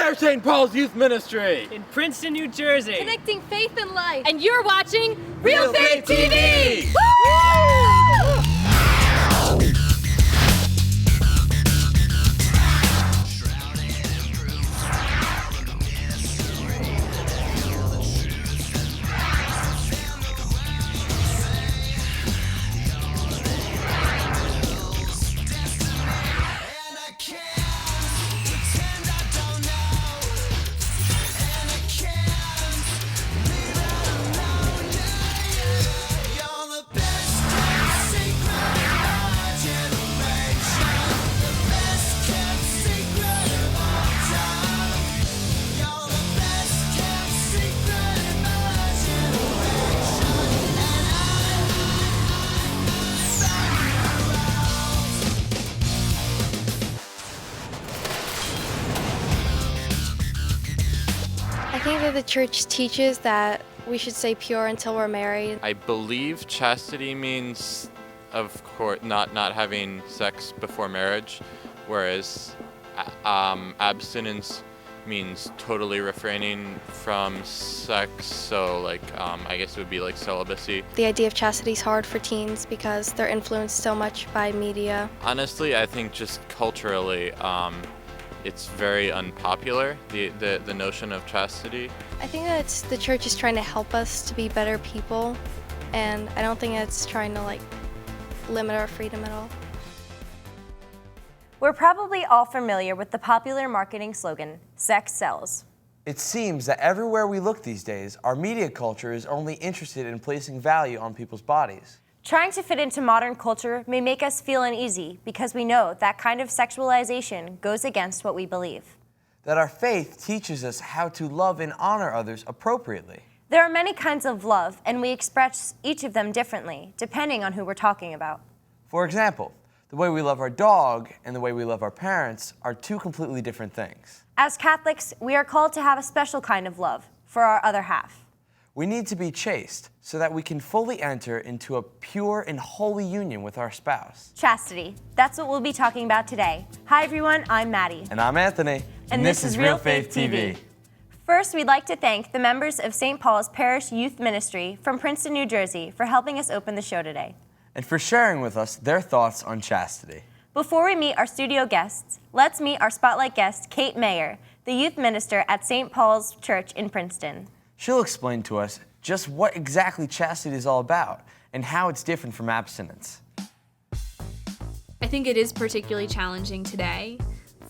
are St. Paul's Youth Ministry in Princeton, New Jersey. Connecting faith and life. And you're watching Real Faith TV! I think that the church teaches that we should stay pure until we're married. I believe chastity means, of course, not having sex before marriage, whereas abstinence means totally refraining from sex, so I guess it would be like celibacy. The idea of chastity is hard for teens because they're influenced so much by media. Honestly, I think just culturally, it's very unpopular, the notion of chastity. I think that the church is trying to help us to be better people, and I don't think it's trying to limit our freedom at all. We're probably all familiar with the popular marketing slogan, sex sells. It seems that everywhere we look these days, our media culture is only interested in placing value on people's bodies. Trying to fit into modern culture may make us feel uneasy because we know that kind of sexualization goes against what we believe. That our faith teaches us how to love and honor others appropriately. There are many kinds of love, and we express each of them differently, depending on who we're talking about. For example, the way we love our dog and the way we love our parents are two completely different things. As Catholics, we are called to have a special kind of love for our other half. We need to be chaste so that we can fully enter into a pure and holy union with our spouse. Chastity. That's what we'll be talking about today. Hi everyone, I'm Maddie. And I'm Anthony. And this is Real Faith TV. First, we'd like to thank the members of St. Paul's Parish Youth Ministry from Princeton, New Jersey for helping us open the show today. And for sharing with us their thoughts on chastity. Before we meet our studio guests, let's meet our spotlight guest, Kate Mayer, the youth minister at St. Paul's Church in Princeton. She'll explain to us just what exactly chastity is all about and how it's different from abstinence. I think it is particularly challenging today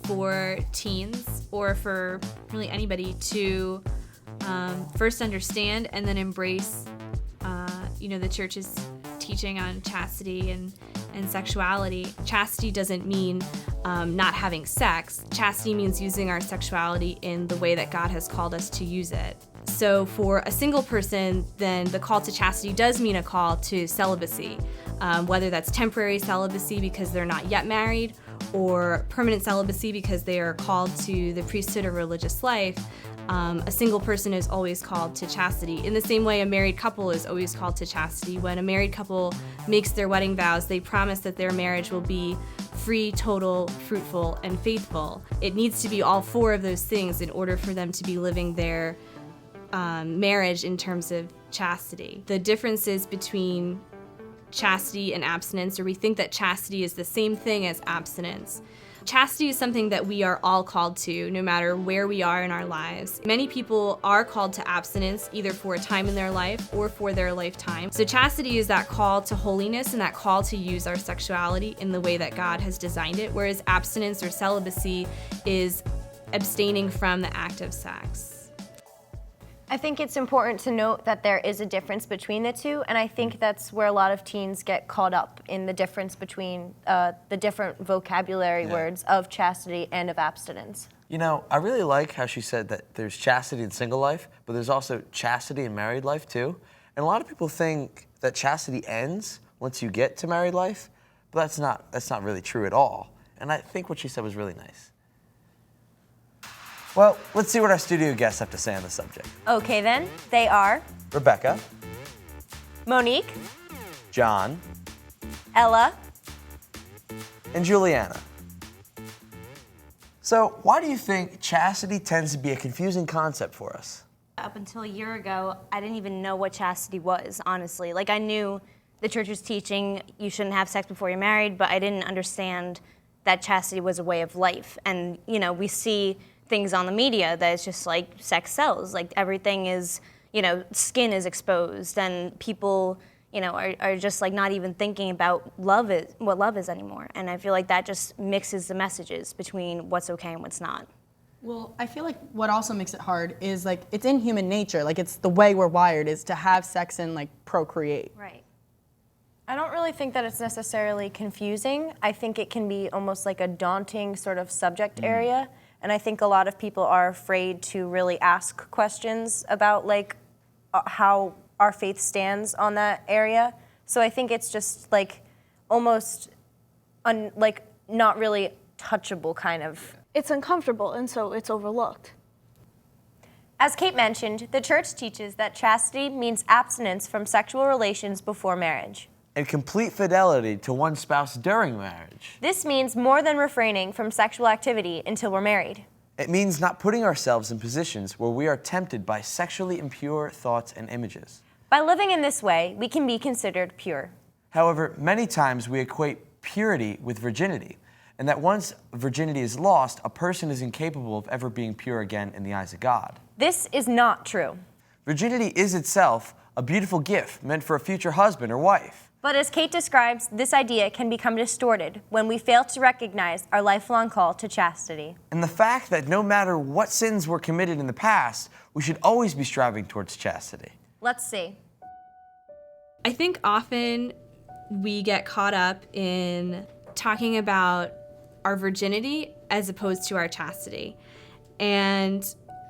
for teens or for really anybody to first understand and then embrace the church's teaching on chastity and sexuality. Chastity doesn't mean not having sex. Chastity means using our sexuality in the way that God has called us to use it. So for a single person, then the call to chastity does mean a call to celibacy, whether that's temporary celibacy because they're not yet married, or permanent celibacy because they are called to the priesthood or religious life. A single person is always called to chastity. In the same way, a married couple is always called to chastity. When a married couple makes their wedding vows, they promise that their marriage will be free, total, fruitful, and faithful. It needs to be all four of those things in order for them to be living their marriage in terms of chastity. The differences between chastity and abstinence, or we think that chastity is the same thing as abstinence. Chastity is something that we are all called to, no matter where we are in our lives. Many people are called to abstinence, either for a time in their life or for their lifetime. So chastity is that call to holiness and that call to use our sexuality in the way that God has designed it, whereas abstinence or celibacy is abstaining from the act of sex. I think it's important to note that there is a difference between the two, and I think that's where a lot of teens get caught up in the difference between the different vocabulary words of chastity and of abstinence. You know, I really like how she said that there's chastity in single life, but there's also chastity in married life too. And a lot of people think that chastity ends once you get to married life, but that's not really true at all. And I think what she said was really nice. Well, let's see what our studio guests have to say on the subject. Okay then, they are Rebecca, Monique, John, Ella, and Juliana. So why do you think chastity tends to be a confusing concept for us? Up until a year ago, I didn't even know what chastity was, honestly. Like, I knew the church was teaching you shouldn't have sex before you're married, but I didn't understand that chastity was a way of life. And, you know, we see things on the media that it's just like sex sells. Like, everything is, you know, skin is exposed, and people, you know, are just like not even thinking about what love is anymore. And I feel like that just mixes the messages between what's okay and what's not. Well, I feel like what also makes it hard is like it's in human nature. Like it's the way we're wired is to have sex and like procreate. Right. I don't really think that it's necessarily confusing. I think it can be almost like a daunting sort of subject area. And I think a lot of people are afraid to really ask questions about like how our faith stands on that area. So I think it's just like almost like not really touchable kind of. It's uncomfortable, and so it's overlooked. As Kate mentioned, the church teaches that chastity means abstinence from sexual relations before marriage. And complete fidelity to one spouse during marriage. This means more than refraining from sexual activity until we're married. It means not putting ourselves in positions where we are tempted by sexually impure thoughts and images. By living in this way, we can be considered pure. However, many times we equate purity with virginity, and that once virginity is lost, a person is incapable of ever being pure again in the eyes of God. This is not true. Virginity is itself a beautiful gift meant for a future husband or wife. But as Kate describes, this idea can become distorted when we fail to recognize our lifelong call to chastity. And the fact that no matter what sins were committed in the past, we should always be striving towards chastity. Let's see. I think often we get caught up in talking about our virginity as opposed to our chastity. And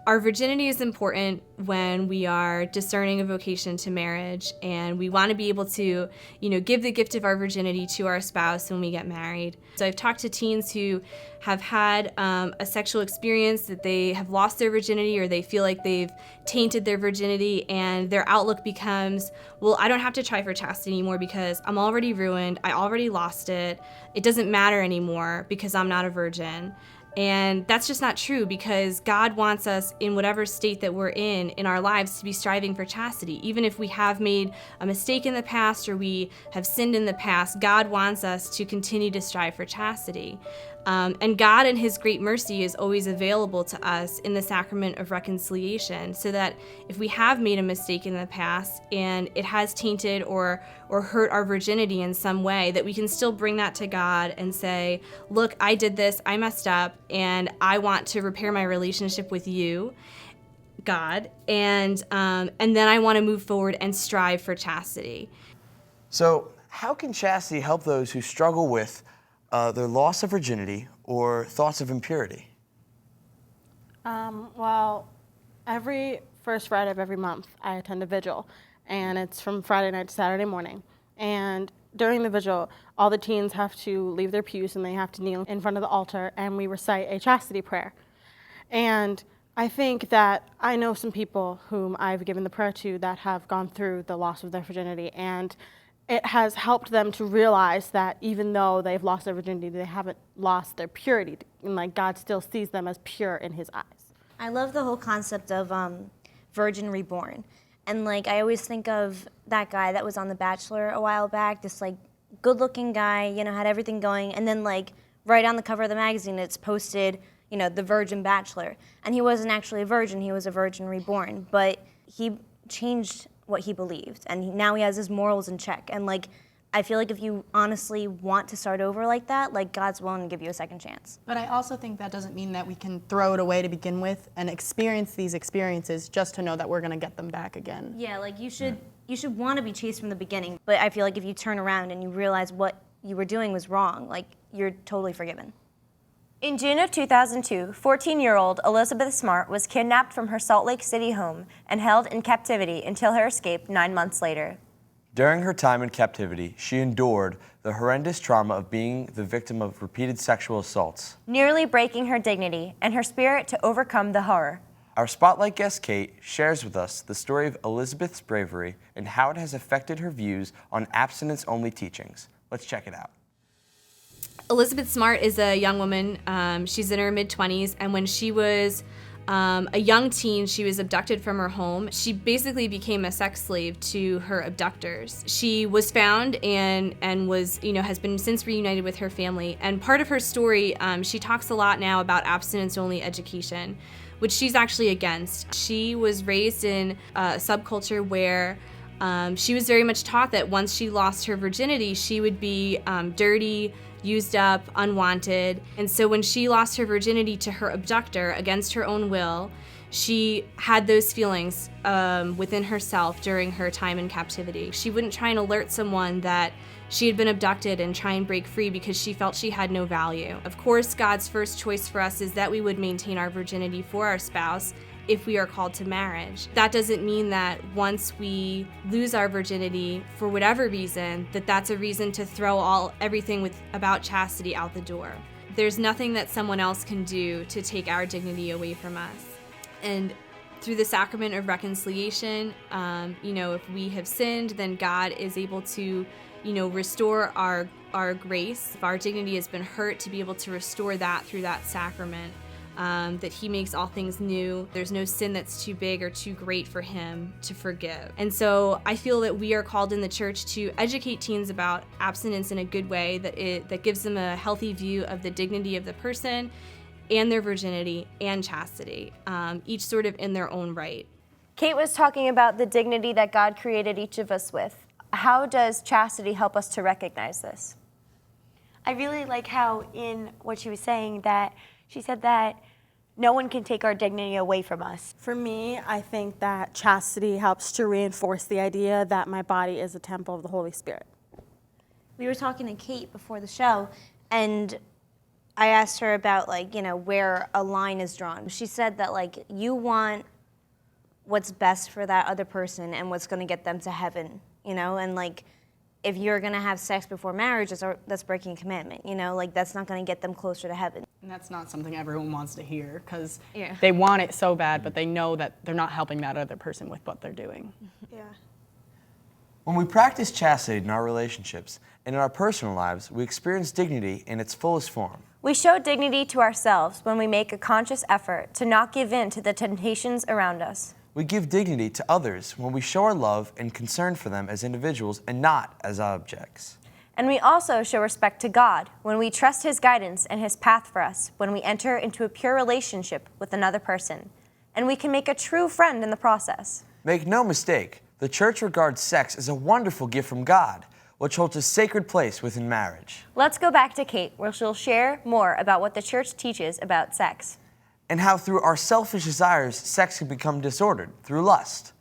our virginity is important when we are discerning a vocation to marriage, and we want to be able to, give the gift of our virginity to our spouse when we get married. So I've talked to teens who have had a sexual experience that they have lost their virginity, or they feel like they've tainted their virginity, and their outlook becomes, well, I don't have to try for chastity anymore because I'm already ruined, I already lost it, it doesn't matter anymore because I'm not a virgin. And that's just not true, because God wants us, in whatever state that we're in our lives, to be striving for chastity. Even if we have made a mistake in the past or we have sinned in the past, God wants us to continue to strive for chastity. And God, in His great mercy, is always available to us in the sacrament of reconciliation, so that if we have made a mistake in the past and it has tainted or hurt our virginity in some way, that we can still bring that to God and say, look, I did this, I messed up, and I want to repair my relationship with you, God, and then I want to move forward and strive for chastity. So how can chastity help those who struggle with their loss of virginity or thoughts of impurity? Well, every first Friday of every month, I attend a vigil, and it's from Friday night to Saturday morning. And during the vigil, all the teens have to leave their pews and they have to kneel in front of the altar, and we recite a chastity prayer. And I think that I know some people whom I've given the prayer to that have gone through the loss of their virginity, and it has helped them to realize that even though they've lost their virginity, they haven't lost their purity, and like God still sees them as pure in His eyes. I love the whole concept of virgin reborn. And like I always think of that guy that was on The Bachelor a while back, this like good-looking guy, had everything going, and then like right on the cover of the magazine it's posted, the Virgin Bachelor. And he wasn't actually a virgin, he was a virgin reborn, but he changed what he believed, and now he has his morals in check. And like I feel like if you honestly want to start over like that, like God's willing to give you a second chance. But I also think that doesn't mean that we can throw it away to begin with and experience these experiences just to know that we're going to get them back again. Yeah, like you should want to be chaste from the beginning, but I feel like if you turn around and you realize what you were doing was wrong, like you're totally forgiven. In June of 2002, 14-year-old Elizabeth Smart was kidnapped from her Salt Lake City home and held in captivity until her escape 9 months later. During her time in captivity, she endured the horrendous trauma of being the victim of repeated sexual assaults, nearly breaking her dignity and her spirit to overcome the horror. Our Spotlight guest, Kate, shares with us the story of Elizabeth's bravery and how it has affected her views on abstinence-only teachings. Let's check it out. Elizabeth Smart is a young woman. She's in her mid-20s, and when she was a young teen, she was abducted from her home. She basically became a sex slave to her abductors. She was found and was, has been since reunited with her family. And part of her story, she talks a lot now about abstinence-only education, which she's actually against. She was raised in a subculture where she was very much taught that once she lost her virginity, she would be dirty, used up, unwanted. And so when she lost her virginity to her abductor against her own will, she had those feelings within herself during her time in captivity. She wouldn't try and alert someone that she had been abducted and try and break free because she felt she had no value. Of course, God's first choice for us is that we would maintain our virginity for our spouse if we are called to marriage. That doesn't mean that once we lose our virginity for whatever reason, that's a reason to throw everything about chastity out the door. There's nothing that someone else can do to take our dignity away from us. And through the sacrament of reconciliation, if we have sinned, then God is able to, restore our grace. If our dignity has been hurt, to be able to restore that through that sacrament. That he makes all things new. There's no sin that's too big or too great for him to forgive. And so I feel that we are called in the church to educate teens about abstinence in a good way that gives them a healthy view of the dignity of the person and their virginity and chastity, each sort of in their own right. Kate was talking about the dignity that God created each of us with. How does chastity help us to recognize this? I really like how in what she was saying that she said that no one can take our dignity away from us. For me, I think that chastity helps to reinforce the idea that my body is a temple of the Holy Spirit. We were talking to Kate before the show, and I asked her about, where a line is drawn. She said that, you want what's best for that other person and what's going to get them to heaven, and, if you're going to have sex before marriage, that's breaking a commandment, that's not going to get them closer to heaven. And that's not something everyone wants to hear because they want it so bad, but they know that they're not helping that other person with what they're doing. Yeah. When we practice chastity in our relationships and in our personal lives, we experience dignity in its fullest form. We show dignity to ourselves when we make a conscious effort to not give in to the temptations around us. We give dignity to others when we show our love and concern for them as individuals and not as objects. And we also show respect to God when we trust his guidance and his path for us when we enter into a pure relationship with another person. And we can make a true friend in the process. Make no mistake, the church regards sex as a wonderful gift from God, which holds a sacred place within marriage. Let's go back to Kate, where she'll share more about what the church teaches about sex. And how through our selfish desires, sex can become disordered through lust.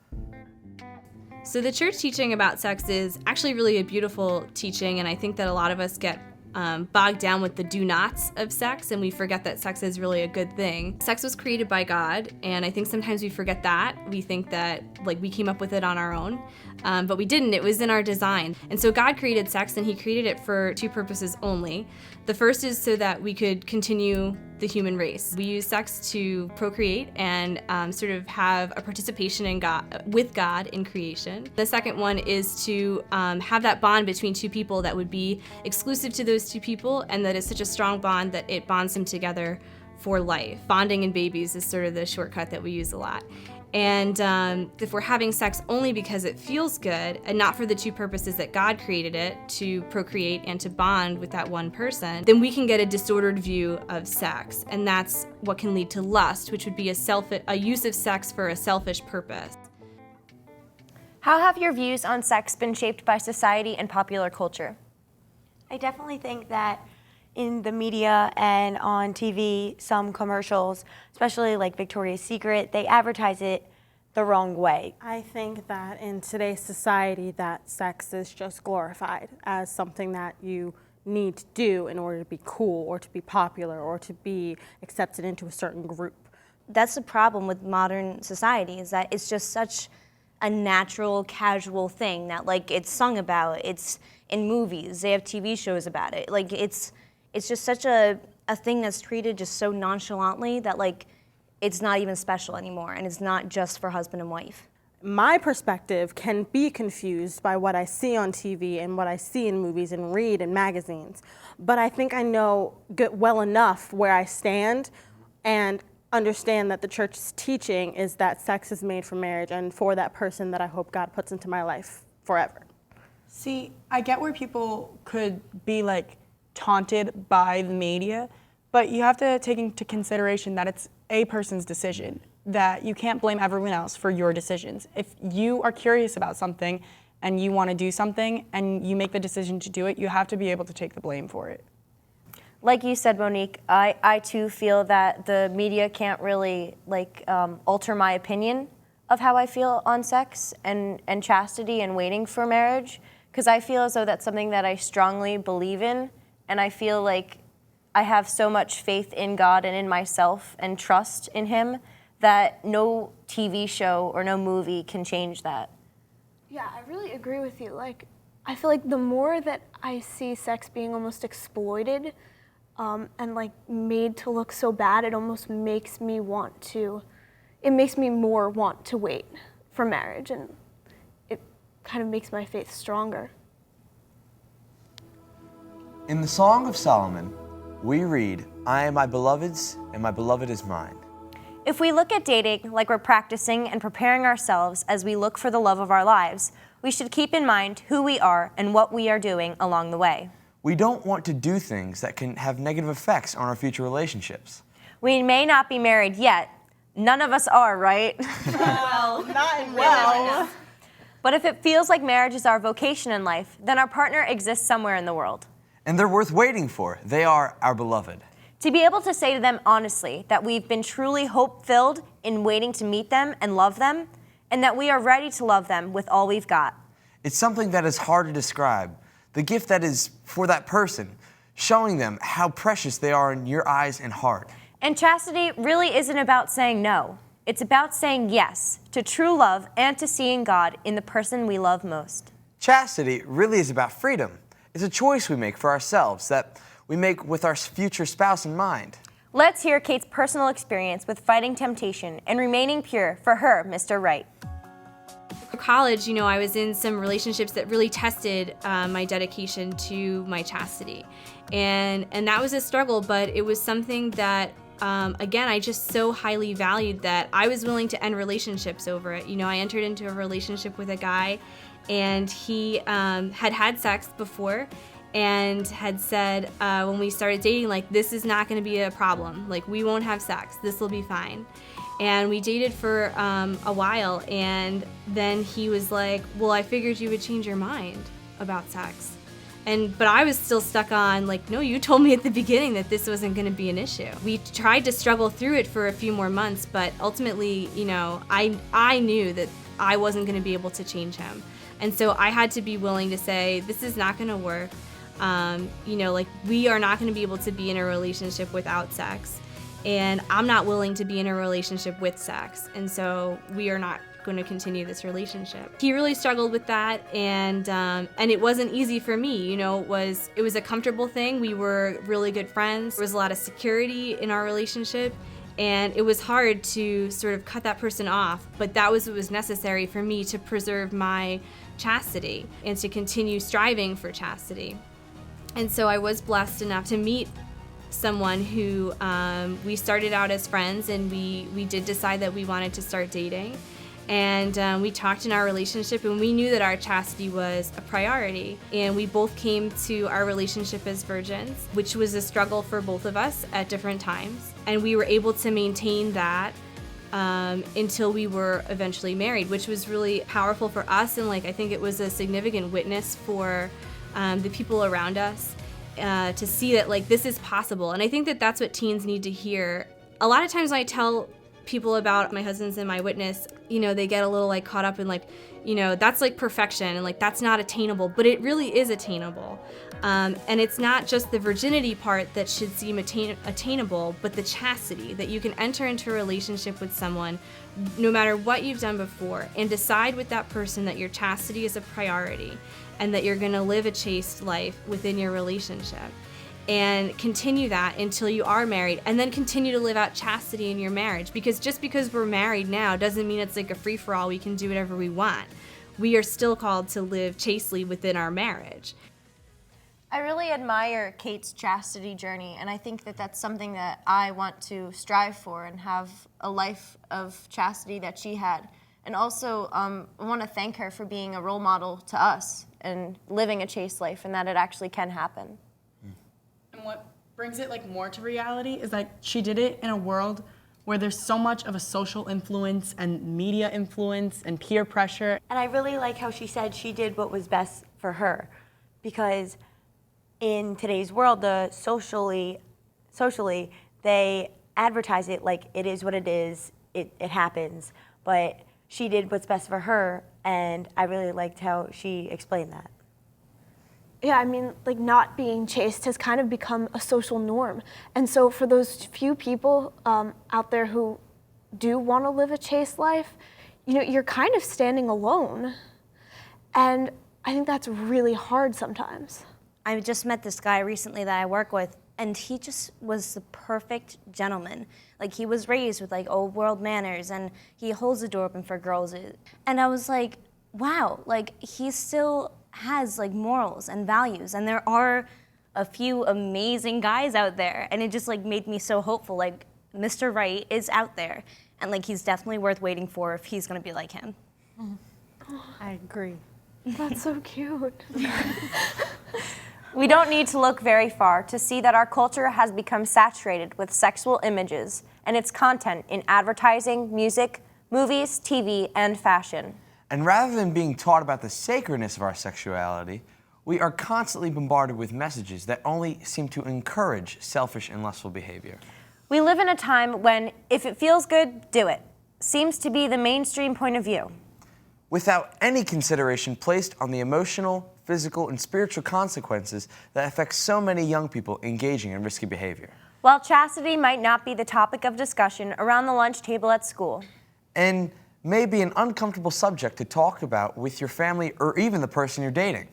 So the church teaching about sex is actually really a beautiful teaching, and I think that a lot of us get bogged down with the do-nots of sex, and we forget that sex is really a good thing. Sex was created by God, and I think sometimes we forget that. We think that we came up with it on our own, but we didn't. It was in our design. And so God created sex, and he created it for two purposes only. The first is so that we could continue the human race. We use sex to procreate and sort of have a participation in with God in creation. The second one is to have that bond between two people that would be exclusive to those two people, and that is such a strong bond that it bonds them together for life. Bonding in babies is sort of the shortcut that we use a lot. And if we're having sex only because it feels good and not for the two purposes that God created it, to procreate and to bond with that one person, then we can get a disordered view of sex. And that's what can lead to lust, which would be a use of sex for a selfish purpose. How have your views on sex been shaped by society and popular culture? I definitely think that in the media and on TV, some commercials, especially like Victoria's Secret, they advertise it the wrong way. I think that in today's society that sex is just glorified as something that you need to do in order to be cool or to be popular or to be accepted into a certain group. That's the problem with modern society, is that it's just such a natural, casual thing that it's sung about, it's in movies, they have TV shows about it. It's just such a thing that's treated just so nonchalantly that it's not even special anymore, and it's not just for husband and wife. my perspective can be confused by what I see on TV and what I see in movies and read in magazines. But I think I know well enough where I stand and understand that the church's teaching is that sex is made for marriage and for that person that I hope God puts into my life forever. See, I get where people could be like taunted by the media, but you have to take into consideration that it's a person's decision, that you can't blame everyone else for your decisions. If you are curious about something and you want to do something and you make the decision to do it, you have to be able to take the blame for it. Like you said, Monique, I too feel that the media can't really alter my opinion of how I feel on sex and chastity and waiting for marriage, because I feel as though that's something that I strongly believe in, and I feel like I have so much faith in God and in myself and trust in Him that no TV show or no movie can change that. Yeah, I really agree with you. Like, I feel like the more that I see sex being almost exploited and like made to look so bad, it almost makes me more want to wait for marriage, and it kind of makes my faith stronger. In the Song of Solomon, we read, "I am my beloved's, and my beloved is mine." If we look at dating like we're practicing and preparing ourselves as we look for the love of our lives, we should keep in mind who we are and what we are doing along the way. We don't want to do things that can have negative effects on our future relationships. We may not be married yet. None of us are, right? But if it feels like marriage is our vocation in life, then our partner exists somewhere in the world. And they're worth waiting for. They are our beloved. To be able to say to them honestly that we've been truly hope-filled in waiting to meet them and love them, and that we are ready to love them with all we've got. It's something that is hard to describe. The gift that is for that person, showing them how precious they are in your eyes and heart. And chastity really isn't about saying no. It's about saying yes to true love and to seeing God in the person we love most. Chastity really is about freedom. It's a choice we make for ourselves that we make with our future spouse in mind. Let's hear Kate's personal experience with fighting temptation and remaining pure for her, Mr. Right. For college, I was in some relationships that really tested my dedication to my chastity. And that was a struggle, but it was something that, again, I just so highly valued that I was willing to end relationships over it. I entered into a relationship with a guy, and he had sex before and had said when we started dating, this is not going to be a problem. We won't have sex. This will be fine. And we dated for a while, and then he was like, well, I figured you would change your mind about sex. But I was still stuck on, no, you told me at the beginning that this wasn't going to be an issue. We tried to struggle through it for a few more months, but ultimately, I knew that I wasn't going to be able to change him. And so I had to be willing to say, this is not going to work. We are not going to be able to be in a relationship without sex. And I'm not willing to be in a relationship with sex. And so we are not going to continue this relationship. He really struggled with that, and it wasn't easy for me. It was a comfortable thing. We were really good friends. There was a lot of security in our relationship, and it was hard to sort of cut that person off, but that was what was necessary for me to preserve my chastity and to continue striving for chastity. And so I was blessed enough to meet someone who we started out as friends, and we did decide that we wanted to start dating. And we talked in our relationship, and we knew that our chastity was a priority. And we both came to our relationship as virgins, which was a struggle for both of us at different times. And we were able to maintain that until we were eventually married, which was really powerful for us. And I think it was a significant witness for the people around us to see that this is possible. And I think that that's what teens need to hear. A lot of times when I tell people about my husband's and my witness, they get a little caught up in that's perfection and that's not attainable, but it really is attainable. And it's not just the virginity part that should seem attainable, but the chastity, that you can enter into a relationship with someone no matter what you've done before and decide with that person that your chastity is a priority and that you're going to live a chaste life within your relationship. and continue that until you are married, and then continue to live out chastity in your marriage. Because just because we're married now doesn't mean it's like a free-for-all, we can do whatever we want. We are still called to live chastely within our marriage. I really admire Kate's chastity journey, and I think that that's something that I want to strive for and have a life of chastity that she had. And also, I want to thank her for being a role model to us and living a chaste life, and that it actually can happen. And what brings it like more to reality is like she did it in a world where there's so much of a social influence and media influence and peer pressure. And I really like how she said she did what was best for her, because in today's world, socially, they advertise it like it is what it is, it happens. But she did what's best for her, and I really liked how she explained that. Yeah, I mean, like not being chaste has kind of become a social norm. And so for those few people out there who do want to live a chaste life, you know, you're kind of standing alone. And I think that's really hard sometimes. I just met this guy recently that I work with, and he just was the perfect gentleman. Like, he was raised with like old world manners, and he holds the door open for girls. And I was like, wow, like he still has like morals and values, and there are a few amazing guys out there, and it just like made me so hopeful. Like, Mr. Right is out there, and like he's definitely worth waiting for if he's gonna be like him. I agree. That's so cute. We don't need to look very far to see that our culture has become saturated with sexual images and its content in advertising, music, movies, TV, and fashion. And rather than being taught about the sacredness of our sexuality, we are constantly bombarded with messages that only seem to encourage selfish and lustful behavior. We live in a time when, if it feels good, do it, seems to be the mainstream point of view. Without any consideration placed on the emotional, physical, and spiritual consequences that affect so many young people engaging in risky behavior. While chastity might not be the topic of discussion around the lunch table at school, and may be an uncomfortable subject to talk about with your family or even the person you're dating,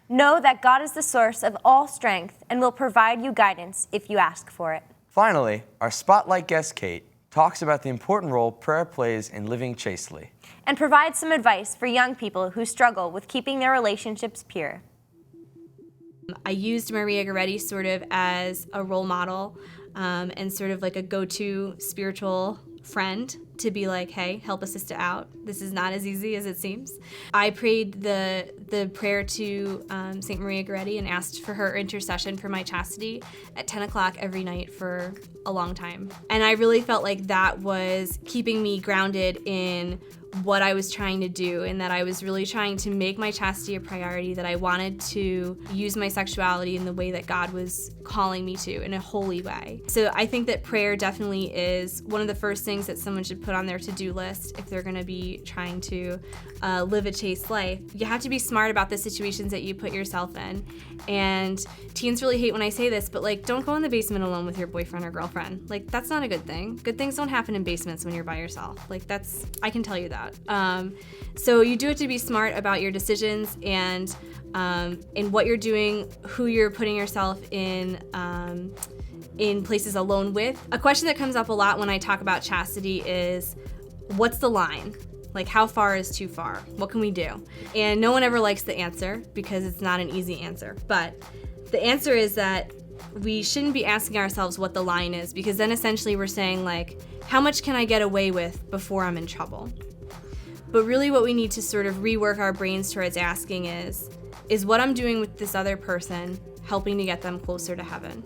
know that God is the source of all strength and will provide you guidance if you ask for it. Finally, our spotlight guest, Kate, talks about the important role prayer plays in living chastely, and provides some advice for young people who struggle with keeping their relationships pure. I used Maria Goretti sort of as a role model and sort of like a go-to spiritual friend to be like, hey, help a sister out. This is not as easy as it seems. I prayed the prayer to St. Maria Goretti and asked for her intercession for my chastity at 10 o'clock every night for a long time. And I really felt like that was keeping me grounded in what I was trying to do, and that I was really trying to make my chastity a priority, that I wanted to use my sexuality in the way that God was calling me to, in a holy way. So I think that prayer definitely is one of the first things that someone should put on their to-do list if they're gonna be trying to live a chaste life. You have to be smart about the situations that you put yourself in. And teens really hate when I say this, but like, don't go in the basement alone with your boyfriend or girlfriend. Like, that's not a good thing. Good things don't happen in basements when you're by yourself. Like, I can tell you that. So you do have to be smart about your decisions and in what you're doing, who you're putting yourself in places alone with. A question that comes up a lot when I talk about chastity is, what's the line? Like, how far is too far? What can we do? And no one ever likes the answer because it's not an easy answer. But the answer is that we shouldn't be asking ourselves what the line is, because then essentially we're saying, like, how much can I get away with before I'm in trouble? But really what we need to sort of rework our brains towards asking is what I'm doing with this other person helping to get them closer to heaven?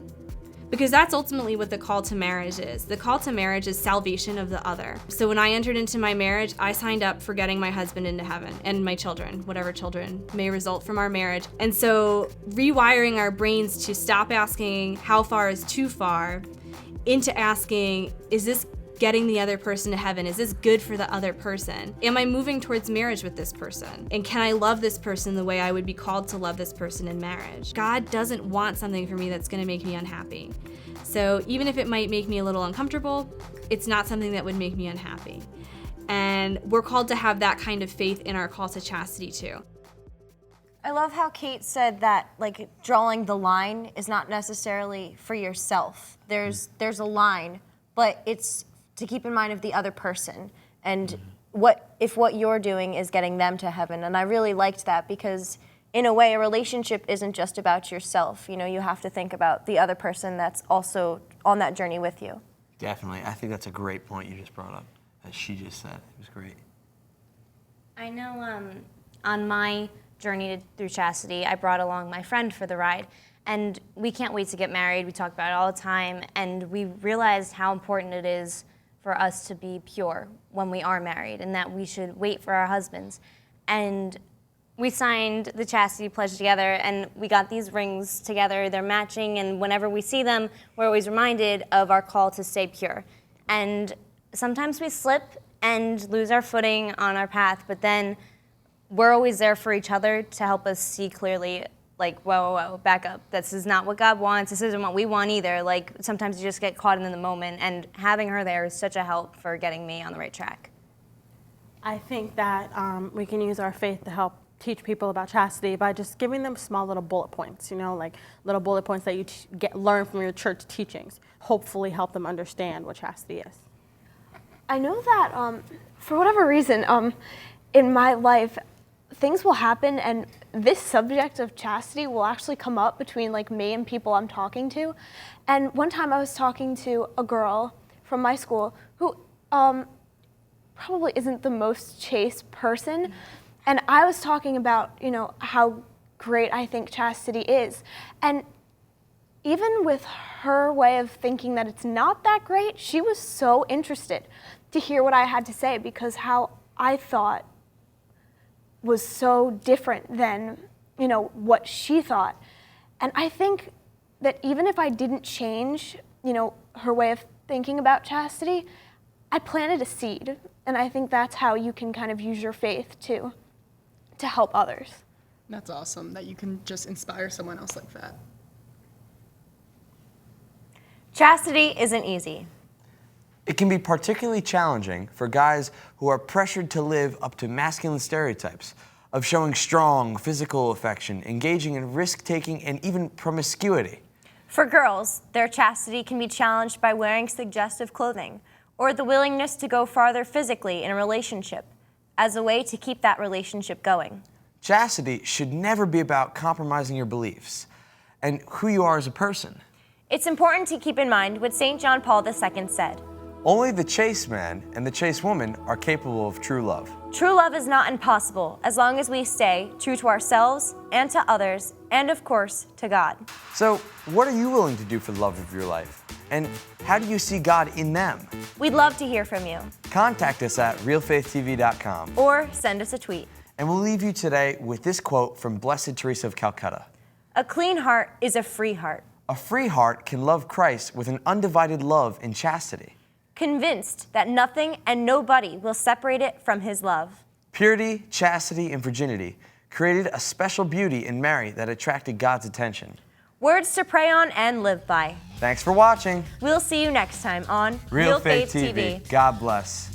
Because that's ultimately what the call to marriage is. The call to marriage is salvation of the other. So when I entered into my marriage, I signed up for getting my husband into heaven and my children, whatever children may result from our marriage. And so rewiring our brains to stop asking how far is too far into asking, is this getting the other person to heaven? Is this good for the other person? Am I moving towards marriage with this person? And can I love this person the way I would be called to love this person in marriage? God doesn't want something for me that's gonna make me unhappy. So even if it might make me a little uncomfortable, it's not something that would make me unhappy. And we're called to have that kind of faith in our call to chastity too. I love how Kate said that, like, drawing the line is not necessarily for yourself. There's a line, but it's to keep in mind of the other person and what you're doing is getting them to heaven. And I really liked that because in a way, a relationship isn't just about yourself. You know, you have to think about the other person that's also on that journey with you. Definitely. I think that's a great point you just brought up, that she just said. It was great. I know on my journey through chastity, I brought along my friend for the ride. And we can't wait to get married. We talk about it all the time. And we realized how important it is for us to be pure when we are married and that we should wait for our husbands. And we signed the chastity pledge together and we got these rings together. They're matching, and whenever we see them, we're always reminded of our call to stay pure. And sometimes we slip and lose our footing on our path, but then we're always there for each other to help us see clearly, like, whoa, back up. This is not what God wants. This isn't what we want either. Like, sometimes you just get caught in the moment, and having her there is such a help for getting me on the right track. I think that we can use our faith to help teach people about chastity by just giving them small little bullet points, you know, like little bullet points that you learn from your church teachings. Hopefully help them understand what chastity is. I know that for whatever reason, in my life, things will happen and this subject of chastity will actually come up between like me and people I'm talking to. And one time I was talking to a girl from my school who probably isn't the most chaste person. And I was talking about, you know, how great I think chastity is. And even with her way of thinking that it's not that great, she was so interested to hear what I had to say because how I thought was so different than, you know, what she thought. And I think that even if I didn't change, you know, her way of thinking about chastity, I planted a seed. And I think that's how you can kind of use your faith to help others. That's awesome that you can just inspire someone else like that. Chastity isn't easy. It can be particularly challenging for guys who are pressured to live up to masculine stereotypes of showing strong physical affection, engaging in risk-taking, and even promiscuity. For girls, their chastity can be challenged by wearing suggestive clothing or the willingness to go farther physically in a relationship as a way to keep that relationship going. Chastity should never be about compromising your beliefs and who you are as a person. It's important to keep in mind what St. John Paul II said. Only the chaste man and the chaste woman are capable of true love. True love is not impossible as long as we stay true to ourselves and to others and, of course, to God. So, what are you willing to do for the love of your life? And how do you see God in them? We'd love to hear from you. Contact us at realfaithtv.com. Or send us a tweet. And we'll leave you today with this quote from Blessed Teresa of Calcutta. A clean heart is a free heart. A free heart can love Christ with an undivided love in chastity. Convinced that nothing and nobody will separate it from his love. Purity, chastity, and virginity created a special beauty in Mary that attracted God's attention. Words to pray on and live by. Thanks for watching. We'll see you next time on Real Faith TV. God bless.